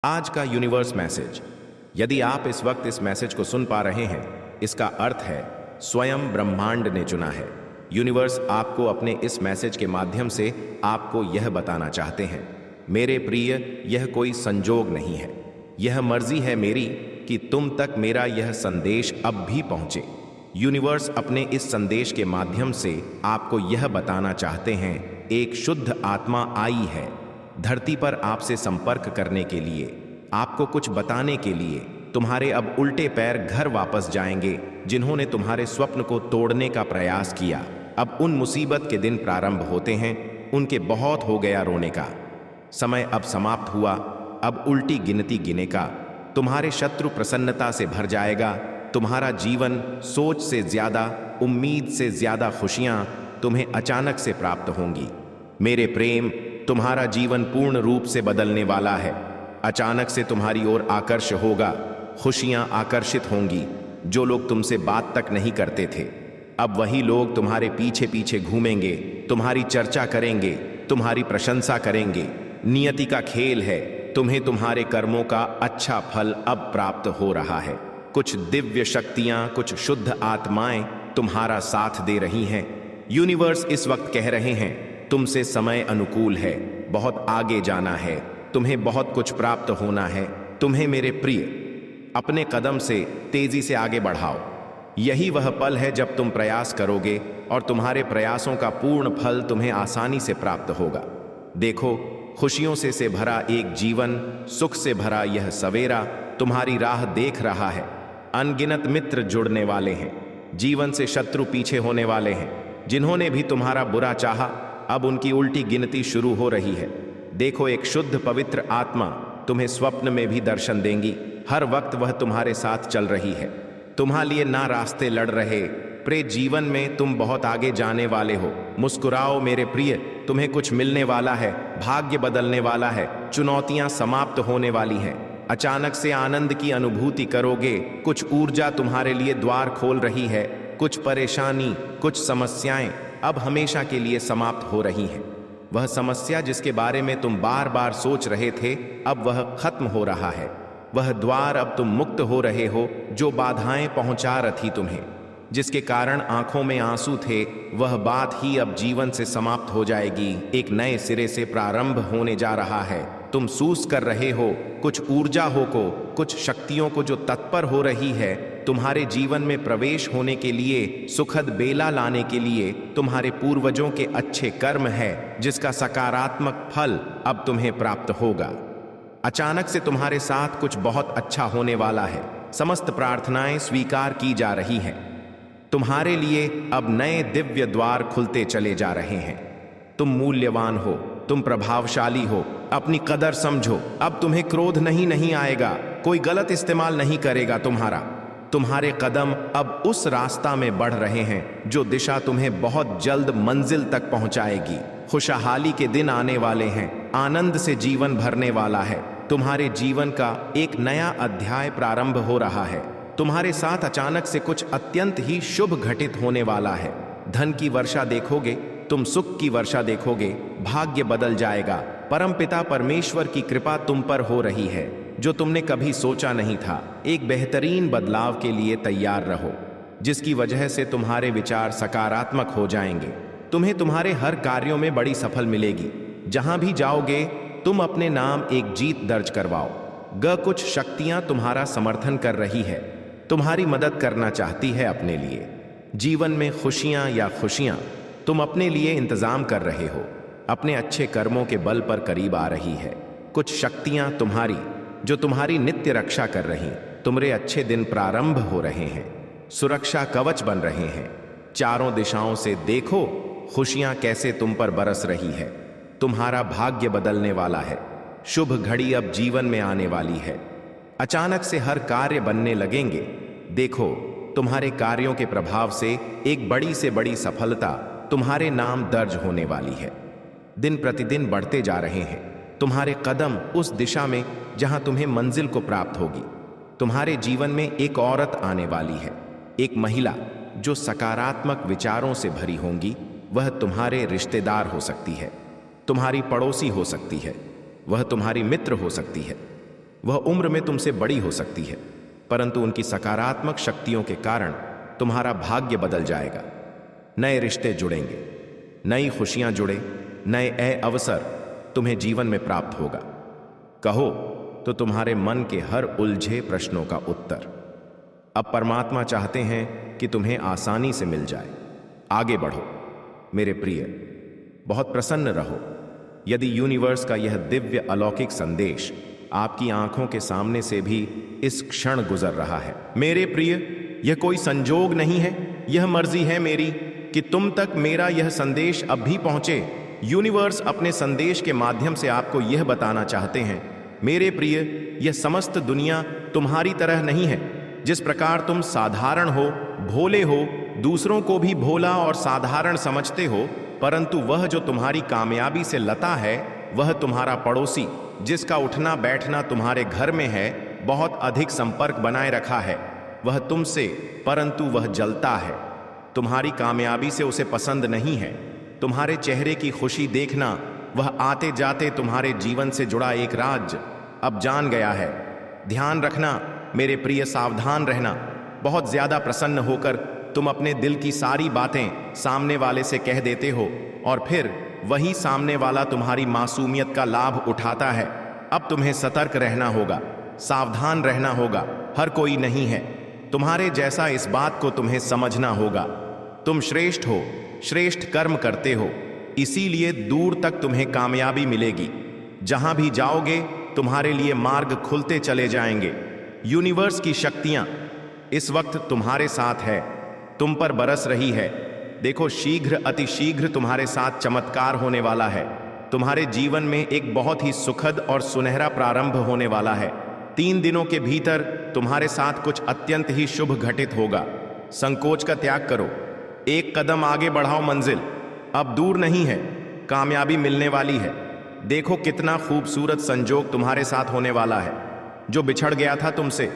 आज का universe message. यदि आप इस वक्त इस मैसेज को सुन पा रहे हैं, इसका अर्थ है स्वयं ब्रह्मांड ने चुना है। यूनिवर्स आपको अपने इस मैसेज के माध्यम से आपको यह बताना चाहते हैं, मेरे प्रिय, यह कोई संजोग नहीं है, यह मर्जी है मेरी कि तुम तक मेरा यह संदेश अब भी पहुंचे। यूनिवर्स अपने इस संदेश के माध्यम से आपको यह बताना चाहते हैं, एक शुद्ध आत्मा आई है धरती पर आपसे संपर्क करने के लिए, आपको कुछ बताने के लिए। तुम्हारे अब उल्टे पैर घर वापस जाएंगे जिन्होंने तुम्हारे स्वप्न को तोड़ने का प्रयास किया। अब उन मुसीबत के दिन प्रारंभ होते हैं, उनके बहुत हो गया रोने का समय अब समाप्त हुआ। अब उल्टी गिनती गिनेगा, तुम्हारे शत्रु प्रसन्नता से भर जाएगा। तुम्हारा जीवन सोच से ज्यादा, उम्मीद से ज्यादा खुशियां तुम्हें अचानक से प्राप्त होंगी। मेरे प्रेम, तुम्हारा जीवन पूर्ण रूप से बदलने वाला है। अचानक से तुम्हारी ओर आकर्ष होगा, खुशियां आकर्षित होंगी। जो लोग तुमसे बात तक नहीं करते थे, अब वही लोग तुम्हारे पीछे पीछे घूमेंगे, तुम्हारी चर्चा करेंगे, तुम्हारी प्रशंसा करेंगे। नियति का खेल है, तुम्हें तुम्हारे कर्मों का अच्छा फल अब प्राप्त हो रहा है। कुछ दिव्य शक्तियां, कुछ शुद्ध आत्माएं तुम्हारा साथ दे रही हैं। यूनिवर्स इस वक्त कह रहे हैं, तुमसे समय अनुकूल है, बहुत आगे जाना है, तुम्हें बहुत कुछ प्राप्त होना है। तुम्हें मेरे प्रिय अपने कदम से तेजी से आगे बढ़ाओ। यही वह पल है जब तुम प्रयास करोगे और तुम्हारे प्रयासों का पूर्ण फल तुम्हें आसानी से प्राप्त होगा। देखो, खुशियों से भरा एक जीवन, सुख से भरा यह सवेरा तुम्हारी राह देख रहा है। अनगिनत मित्र जुड़ने वाले हैं, जीवन से शत्रु पीछे होने वाले हैं। जिन्होंने भी तुम्हारा बुरा चाहा, अब उनकी उल्टी गिनती शुरू हो रही है। देखो, एक शुद्ध पवित्र आत्मा तुम्हें स्वप्न में भी दर्शन देंगी। हर वक्त वह तुम्हारे साथ चल रही है, तुम्हारे लिए ना रास्ते लड़ रहे। प्रिय, जीवन में तुम बहुत आगे जाने वाले हो। मुस्कुराओ मेरे प्रिय, तुम्हें कुछ मिलने वाला है, भाग्य बदलने वाला है, चुनौतियां समाप्त होने वाली हैं। अचानक से आनंद की अनुभूति करोगे। कुछ ऊर्जा तुम्हारे लिए द्वार खोल रही है। कुछ परेशानी, कुछ समस्याएं अब हमेशा के लिए समाप्त हो रही हैं। वह समस्या जिसके बारे में तुम बार बार सोच रहे थे, अब वह खत्म हो रहा है। वह द्वार अब तुम मुक्त हो रहे हो जो बाधाएं पहुंचा रही तुम्हें, जिसके कारण आंखों में आंसू थे, वह बात ही अब जीवन से समाप्त हो जाएगी। एक नए सिरे से प्रारंभ होने जा रहा है। तुम सूस कर रहे हो कुछ ऊर्जा हो को, कुछ शक्तियों को जो तत्पर हो रही है तुम्हारे जीवन में प्रवेश होने के लिए, सुखद बेला लाने के लिए। तुम्हारे पूर्वजों के अच्छे कर्म है जिसका सकारात्मक फल अब तुम्हें प्राप्त होगा। अचानक से तुम्हारे साथ कुछ बहुत अच्छा होने वाला है। समस्त प्रार्थनाएं स्वीकार की जा रही हैं। तुम्हारे लिए अब नए दिव्य द्वार खुलते चले जा रहे हैं। तुम मूल्यवान हो, तुम प्रभावशाली हो, अपनी कदर समझो। अब तुम्हें क्रोध नहीं आएगा, कोई गलत इस्तेमाल नहीं करेगा तुम्हारे कदम अब उस रास्ता में बढ़ रहे हैं जो दिशा तुम्हें बहुत जल्द मंजिल तक पहुंचाएगी। खुशहाली के दिन आने वाले हैं, आनंद से जीवन भरने वाला है। तुम्हारे जीवन का एक नया अध्याय प्रारंभ हो रहा है। तुम्हारे साथ अचानक से कुछ अत्यंत ही शुभ घटित होने वाला है। धन की वर्षा देखोगे, तुम सुख की वर्षा देखोगे, भाग्य बदल जाएगा। परमपिता परमेश्वर की कृपा तुम पर हो रही है जो तुमने कभी सोचा नहीं था। एक बेहतरीन बदलाव के लिए तैयार रहो, जिसकी वजह से तुम्हारे विचार सकारात्मक हो जाएंगे। तुम्हें तुम्हारे हर कार्यों में बड़ी सफल मिलेगी। जहां भी जाओगे तुम अपने नाम एक जीत दर्ज करवाओ। कुछ शक्तियां तुम्हारा समर्थन कर रही है, तुम्हारी मदद करना चाहती है अपने लिए। जीवन में खुशियां या खुशियां तुम अपने लिए इंतजाम कर रहे हो, अपने अच्छे कर्मों के बल पर करीब आ रही है। कुछ शक्तियां तुम्हारी जो तुम्हारी नित्य रक्षा कर रही, तुम्हारे अच्छे दिन प्रारंभ हो रहे हैं, सुरक्षा कवच बन रहे हैं। चारों दिशाओं से देखो, खुशियां कैसे तुम पर बरस रही है। तुम्हारा भाग्य बदलने वाला है, शुभ घड़ी अब जीवन में आने वाली है। अचानक से हर कार्य बनने लगेंगे। देखो, तुम्हारे कार्यों के प्रभाव से एक बड़ी से बड़ी सफलता तुम्हारे नाम दर्ज होने वाली है। दिन प्रतिदिन बढ़ते जा रहे हैं तुम्हारे कदम उस दिशा में जहां तुम्हें मंजिल को प्राप्त होगी। तुम्हारे जीवन में एक औरत आने वाली है, एक महिला जो सकारात्मक विचारों से भरी होंगी। वह तुम्हारे रिश्तेदार हो सकती है, तुम्हारी पड़ोसी हो सकती है, वह तुम्हारी मित्र हो सकती है। वह उम्र में तुमसे बड़ी हो सकती है, परंतु उनकी सकारात्मक शक्तियों के कारण तुम्हारा भाग्य बदल जाएगा। नए रिश्ते जुड़ेंगे, नई खुशियां जुड़े, नए अवसर तुम्हें जीवन में प्राप्त होगा। कहो तो तुम्हारे मन के हर उलझे प्रश्नों का उत्तर अब परमात्मा चाहते हैं कि तुम्हें आसानी से मिल जाए। आगे बढ़ो मेरे प्रिय, बहुत प्रसन्न रहो। यदि यूनिवर्स का यह दिव्य अलौकिक संदेश आपकी आंखों के सामने से भी इस क्षण गुजर रहा है, मेरे प्रिय, यह कोई संजोग नहीं है, यह मर्जी है मेरी कि तुम तक मेरा यह संदेश अब भी पहुंचे। यूनिवर्स अपने संदेश के माध्यम से आपको यह बताना चाहते हैं, मेरे प्रिय, यह समस्त दुनिया तुम्हारी तरह नहीं है। जिस प्रकार तुम साधारण हो, भोले हो, दूसरों को भी भोला और साधारण समझते हो, परंतु वह जो तुम्हारी कामयाबी से लता है, वह तुम्हारा पड़ोसी, जिसका उठना बैठना तुम्हारे घर में है, बहुत अधिक संपर्क बनाए रखा है वह तुमसे, परंतु वह जलता है। तुम्हारी कामयाबी से उसे पसंद नहीं है। तुम्हारे चेहरे की खुशी देखना वह आते जाते तुम्हारे जीवन से जुड़ा एक राज अब जान गया है। ध्यान रखना मेरे प्रिय, सावधान रहना। बहुत ज्यादा प्रसन्न होकर तुम अपने दिल की सारी बातें सामने वाले से कह देते हो और फिर वही सामने वाला तुम्हारी मासूमियत का लाभ उठाता है। अब तुम्हें सतर्क रहना होगा, सावधान रहना होगा। हर कोई नहीं है तुम्हारे जैसा, इस बात को तुम्हें समझना होगा। तुम श्रेष्ठ हो, श्रेष्ठ कर्म करते हो, इसीलिए दूर तक तुम्हें कामयाबी मिलेगी। जहां भी जाओगे तुम्हारे लिए मार्ग खुलते चले जाएंगे। यूनिवर्स की शक्तियां इस वक्त तुम्हारे साथ है, तुम पर बरस रही है। देखो, शीघ्र अति शीघ्र तुम्हारे साथ चमत्कार होने वाला है। तुम्हारे जीवन में एक बहुत ही सुखद और सुनहरा प्रारंभ होने वाला है। 3 दिनों के भीतर तुम्हारे साथ कुछ अत्यंत ही शुभ घटित होगा। संकोच का त्याग करो, एक कदम आगे बढ़ाओ। मंजिल अब दूर नहीं है, कामयाबी मिलने वाली है। देखो कितना खूबसूरत संजोग तुम्हारे साथ होने वाला है। जो बिछड़ गया था तुमसे,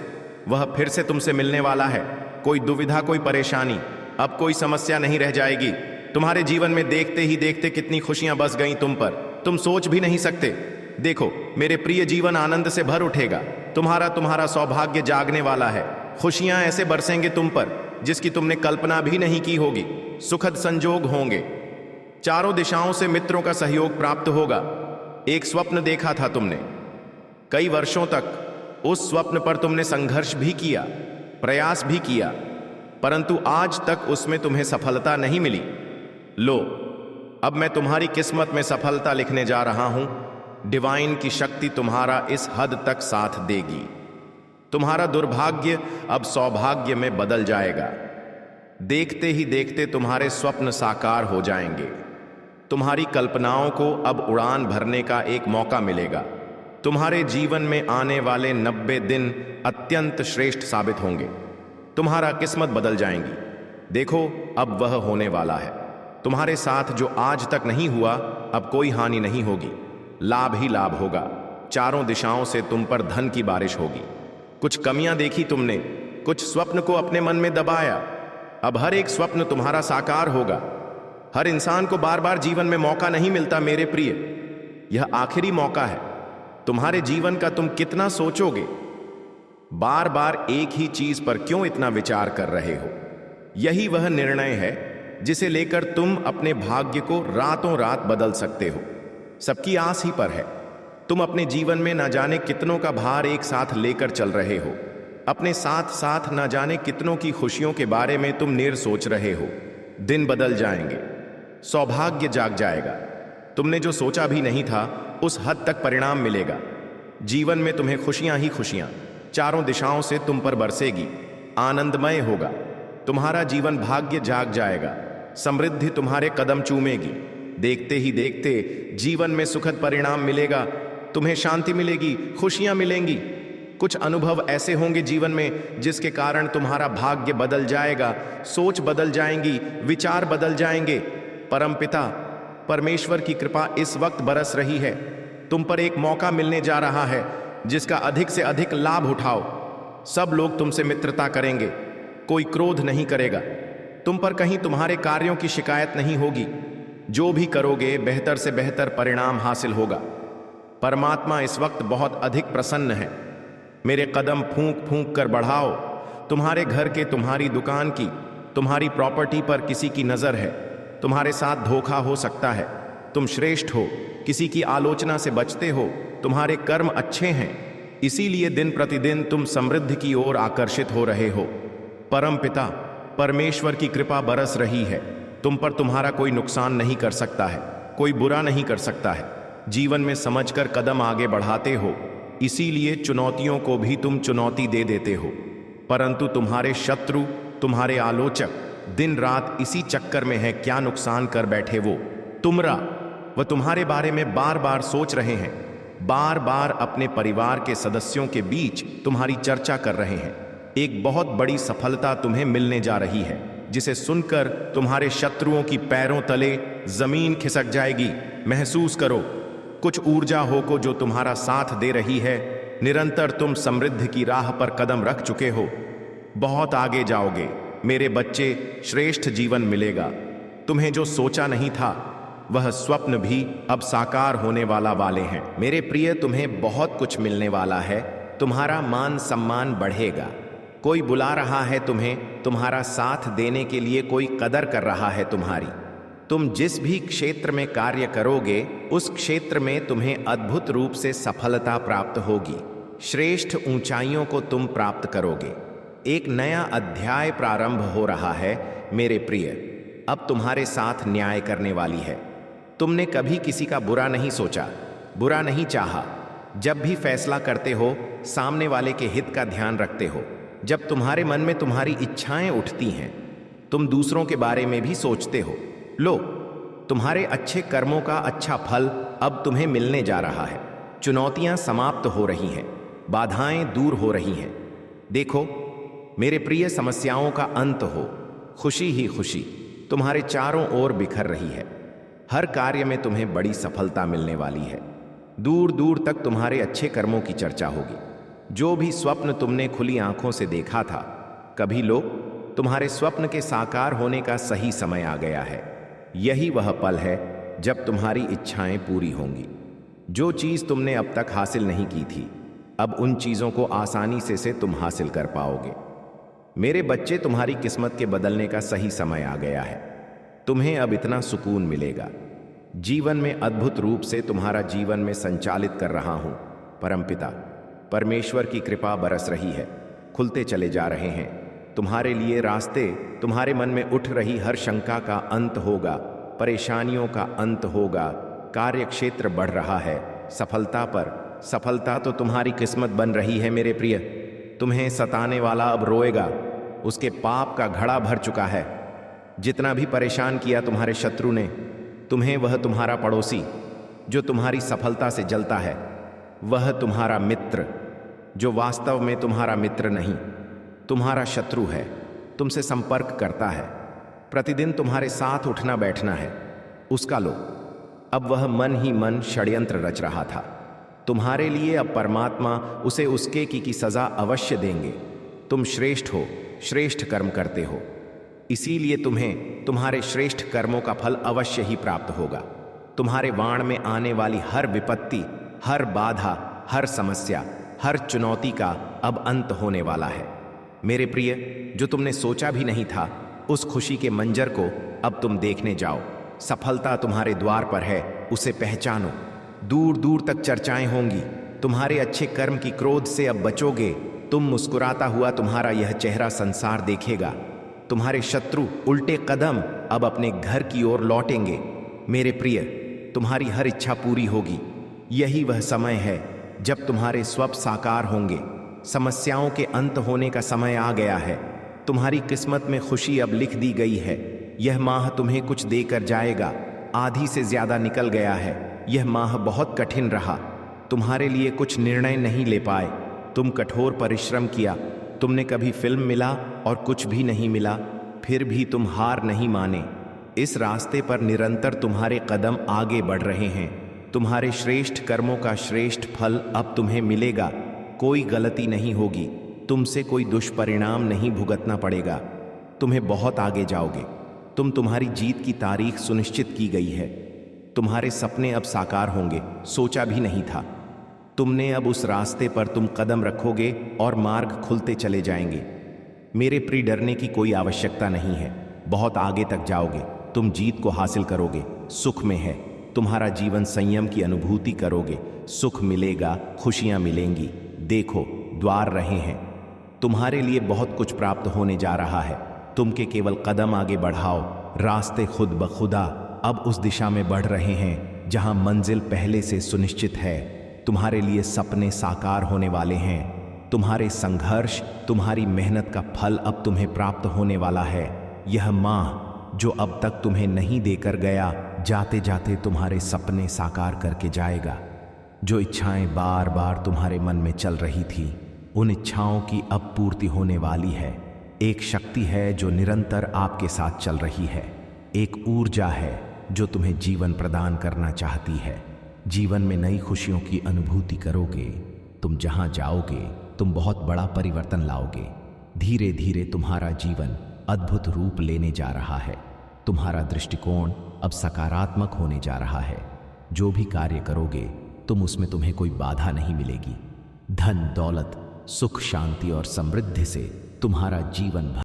वह फिर से तुमसे मिलने वाला है। कोई दुविधा, कोई परेशानी, अब कोई समस्या नहीं रह जाएगी। तुम्हारे जीवन में देखते ही देखते कितनी खुशियां बस गईं तुम पर, तुम सोच भी नहीं सकते। देखो मेरे प्रिय, जीवन आनंद से भर उठेगा। तुम्हारा सौभाग्य जागने वाला है। खुशियां ऐसे बरसेंगे तुम पर जिसकी तुमने कल्पना भी नहीं की होगी। सुखद संजोग होंगे, चारों दिशाओं से मित्रों का सहयोग प्राप्त होगा। एक स्वप्न देखा था तुमने, कई वर्षों तक उस स्वप्न पर तुमने संघर्ष भी किया, प्रयास भी किया, परंतु आज तक उसमें तुम्हें सफलता नहीं मिली। लो, अब मैं तुम्हारी किस्मत में सफलता लिखने जा रहा हूं। डिवाइन की शक्ति तुम्हारा इस हद तक साथ देगी। तुम्हारा दुर्भाग्य अब सौभाग्य में बदल जाएगा। देखते ही देखते तुम्हारे स्वप्न साकार हो जाएंगे। तुम्हारी कल्पनाओं को अब उड़ान भरने का एक मौका मिलेगा। तुम्हारे जीवन में आने वाले 90 दिन अत्यंत श्रेष्ठ साबित होंगे। तुम्हारा किस्मत बदल जाएंगी। देखो, अब वह होने वाला है। तुम्हारे साथ जो आज तक नहीं हुआ, अब कोई हानि नहीं होगी, लाभ ही लाभ होगा। चारों दिशाओं से तुम पर धन की बारिश होगी। कुछ कमियां देखी तुमने, कुछ स्वप्न को अपने मन में दबाया, अब हर एक स्वप्न तुम्हारा साकार होगा। हर इंसान को बार बार जीवन में मौका नहीं मिलता मेरे प्रिय, यह आखिरी मौका है। तुम्हारे जीवन का तुम कितना सोचोगे? बार बार एक ही चीज पर क्यों इतना विचार कर रहे हो? यही वह निर्णय है जिसे लेकर तुम अपने भाग्य को रातों रात बदल सकते हो। सबकी आस ही पर है। तुम अपने जीवन में न जाने कितनों का भार एक साथ लेकर चल रहे हो। अपने साथ साथ न जाने कितनों की खुशियों के बारे में तुम निर सोच रहे हो। दिन बदल जाएंगे, सौभाग्य जाग जाएगा। तुमने जो सोचा भी नहीं था, उस हद तक परिणाम मिलेगा। जीवन में तुम्हें खुशियां ही खुशियां चारों दिशाओं से तुम पर बरसेगी। आनंदमय होगा। तुम्हारा जीवन भाग्य जाग जाएगा। समृद्धि तुम्हारे कदम चूमेगी। देखते ही देखते जीवन में सुखद परिणाम मिलेगा। तुम्हें शांति मिलेगी, खुशियां मिलेंगी। कुछ अनुभव ऐसे होंगे जीवन में जिसके कारण तुम्हारा भाग्य बदल जाएगा, सोच बदल जाएंगी, विचार बदल जाएंगे। परमपिता परमेश्वर की कृपा इस वक्त बरस रही है। तुम पर एक मौका मिलने जा रहा है जिसका अधिक से अधिक लाभ उठाओ। सब लोग तुमसे मित्रता करेंगे, कोई क्रोध नहीं करेगा। तुम पर कहीं तुम्हारे कार्यों की शिकायत नहीं होगी। जो भी करोगे बेहतर से बेहतर परिणाम हासिल होगा। परमात्मा इस वक्त बहुत अधिक प्रसन्न है। मेरे कदम फूंक फूंक कर बढ़ाओ। तुम्हारे घर के, तुम्हारी दुकान की, तुम्हारी प्रॉपर्टी पर किसी की नजर है। तुम्हारे साथ धोखा हो सकता है। तुम श्रेष्ठ हो, किसी की आलोचना से बचते हो, तुम्हारे कर्म अच्छे हैं, इसीलिए दिन प्रतिदिन तुम समृद्धि की ओर आकर्षित हो रहे हो। परम पिता परमेश्वर की कृपा बरस रही है। तुम पर तुम्हारा कोई नुकसान नहीं कर सकता है, कोई बुरा नहीं कर सकता है। जीवन में समझकर कदम आगे बढ़ाते हो, इसीलिए चुनौतियों को भी तुम चुनौती दे देते हो। परंतु तुम्हारे शत्रु, तुम्हारे आलोचक दिन रात इसी चक्कर में है, क्या नुकसान कर बैठे वो तुमरा। वह तुम्हारे बारे में बार बार सोच रहे हैं, बार बार अपने परिवार के सदस्यों के बीच तुम्हारी चर्चा कर रहे हैं। एक बहुत बड़ी सफलता तुम्हें मिलने जा रही है, जिसे सुनकर तुम्हारे शत्रुओं की पैरों तले जमीन खिसक जाएगी। महसूस करो, कुछ ऊर्जा हो को जो तुम्हारा साथ दे रही है। निरंतर तुम समृद्धि की राह पर कदम रख चुके हो, बहुत आगे जाओगे मेरे बच्चे। श्रेष्ठ जीवन मिलेगा। तुम्हें जो सोचा नहीं था, वह स्वप्न भी अब साकार होने वाले हैं। मेरे प्रिय, तुम्हें बहुत कुछ मिलने वाला है। तुम्हारा मान सम्मान बढ़ेगा। कोई बुला रहा है तुम्हें, तुम्हारा साथ देने के लिए कोई कदर कर रहा है तुम्हारी। तुम जिस भी क्षेत्र में कार्य करोगे, उस क्षेत्र में तुम्हें अद्भुत रूप से सफलता प्राप्त होगी। श्रेष्ठ ऊंचाइयों को तुम प्राप्त करोगे। एक नया अध्याय प्रारंभ हो रहा है मेरे प्रिय। अब तुम्हारे साथ न्याय करने वाली है। तुमने कभी किसी का बुरा नहीं सोचा, बुरा नहीं चाहा। जब भी फैसला करते हो, सामने वाले के हित का ध्यान रखते हो। जब तुम्हारे मन में तुम्हारी इच्छाएं उठती हैं, तुम दूसरों के बारे में भी सोचते हो। लो, तुम्हारे अच्छे कर्मों का अच्छा फल अब तुम्हें मिलने जा रहा है। चुनौतियां समाप्त हो रही हैं, बाधाएं दूर हो रही हैं। देखो मेरे प्रिय, समस्याओं का अंत हो, खुशी ही खुशी तुम्हारे चारों ओर बिखर रही है। हर कार्य में तुम्हें बड़ी सफलता मिलने वाली है। दूर दूर तक तुम्हारे अच्छे कर्मों की चर्चा होगी। जो भी स्वप्न तुमने खुली आंखों से देखा था, कभी लो, तुम्हारे स्वप्न के साकार होने का सही समय आ गया है। यही वह पल है जब तुम्हारी इच्छाएं पूरी होंगी। जो चीज तुमने अब तक हासिल नहीं की थी, अब उन चीजों को आसानी से तुम हासिल कर पाओगे। मेरे बच्चे, तुम्हारी किस्मत के बदलने का सही समय आ गया है। तुम्हें अब इतना सुकून मिलेगा। जीवन में अद्भुत रूप से तुम्हारा जीवन में संचालित कर रहा हूं। परमपिता परमेश्वर की कृपा बरस रही है, खुलते चले जा रहे हैं तुम्हारे लिए रास्ते। तुम्हारे मन में उठ रही हर शंका का अंत होगा, परेशानियों का अंत होगा। कार्य क्षेत्र बढ़ रहा है, सफलता पर सफलता तो तुम्हारी किस्मत बन रही है मेरे प्रिय। तुम्हें सताने वाला अब रोएगा, उसके पाप का घड़ा भर चुका है। जितना भी परेशान किया तुम्हारे शत्रु ने तुम्हें, वह तुम्हारा पड़ोसी जो तुम्हारी सफलता से जलता है, वह तुम्हारा मित्र जो वास्तव में तुम्हारा मित्र नहीं, तुम्हारा शत्रु है, तुमसे संपर्क करता है, प्रतिदिन तुम्हारे साथ उठना बैठना है, उसका लो। अब वह मन ही मन षड्यंत्र रच रहा था तुम्हारे लिए। अब परमात्मा उसे उसके की सजा अवश्य देंगे। तुम श्रेष्ठ हो, श्रेष्ठ कर्म करते हो, इसीलिए तुम्हें तुम्हारे श्रेष्ठ कर्मों का फल अवश्य ही प्राप्त होगा। तुम्हारे वाण में आने वाली हर विपत्ति, हर बाधा, हर समस्या, हर चुनौती का अब अंत होने वाला है मेरे प्रिय। जो तुमने सोचा भी नहीं था, उस खुशी के मंजर को अब तुम देखने जाओ। सफलता तुम्हारे द्वार पर है, उसे पहचानो। दूर दूर तक चर्चाएं होंगी। तुम्हारे अच्छे कर्म की क्रोध से अब बचोगे। तुम मुस्कुराता हुआ तुम्हारा यह चेहरा संसार देखेगा। तुम्हारे शत्रु उल्टे कदम अब अपने घर की ओर लौटेंगे मेरे प्रिय। तुम्हारी हर इच्छा पूरी होगी। यही वह समय है जब तुम्हारे स्वप्न साकार होंगे। समस्याओं के अंत होने का समय आ गया है। तुम्हारी किस्मत में खुशी अब लिख दी गई है। यह माह तुम्हें कुछ देकर जाएगा। आधी से ज्यादा निकल गया है। यह माह बहुत कठिन रहा। तुम्हारे लिए कुछ निर्णय नहीं ले पाए। तुम कठोर परिश्रम किया। तुमने कभी फिल्म मिला और कुछ भी नहीं मिला, फिर भी तुम हार नहीं माने। इस रास्ते पर निरंतर तुम्हारे कदम आगे बढ़ रहे हैं। तुम्हारे श्रेष्ठ कर्मों का श्रेष्ठ फल अब तुम्हें मिलेगा। कोई गलती नहीं होगी। तुमसे कोई दुष्परिणाम नहीं भुगतना पड़ेगा। तुम्हें बहुत आगे जाओगे। तुम्हारी जीत की तारीख सुनिश्चित की गई है। तुम्हारे सपने अब साकार होंगे, सोचा भी नहीं था। तुमने अब उस रास्ते पर तुम कदम रखोगे और मार्ग खुलते चले जाएंगे। मेरे प्रिय, डरने की कोई आवश्यकता नहीं है। बहुत आगे तक जाओगे, तुम जीत को हासिल करोगे। सुख में है, तुम्हारा जीवन संयम की अनुभूति करोगे। सुख मिलेगा, खुशियां मिलेंगी। देखो, द्वार रहे हैं, तुम्हारे लिए बहुत कुछ प्राप्त होने जा रहा है। तुम के केवल कदम आगे बढ़ाओ, रास्ते खुद ब खुदा अब उस दिशा में बढ़ रहे हैं जहां मंजिल पहले से सुनिश्चित है। तुम्हारे लिए सपने साकार होने वाले हैं। तुम्हारे संघर्ष, तुम्हारी मेहनत का फल अब तुम्हें प्राप्त होने वाला है। यह माह जो अब तक तुम्हें नहीं देकर गया, जाते जाते तुम्हारे सपने साकार करके जाएगा। जो इच्छाएं बार बार तुम्हारे मन में चल रही थी, उन इच्छाओं की अब पूर्ति होने वाली है। एक शक्ति है जो निरंतर आपके साथ चल रही है। एक ऊर्जा है जो तुम्हें जीवन प्रदान करना चाहती है। जीवन में नई खुशियों की अनुभूति करोगे। तुम जहां जाओगे, तुम बहुत बड़ा परिवर्तन लाओगे। धीरे धीरे तुम्हारा जीवन अद्भुत रूप लेने जा रहा है। तुम्हारा दृष्टिकोण अब सकारात्मक होने जा रहा है। जो भी कार्य करोगे, उसमें तुम्हें कोई बाधा नहीं मिलेगी। धन, दौलत, सुख, शांति और समृद्धि से तुम्हारा जीवन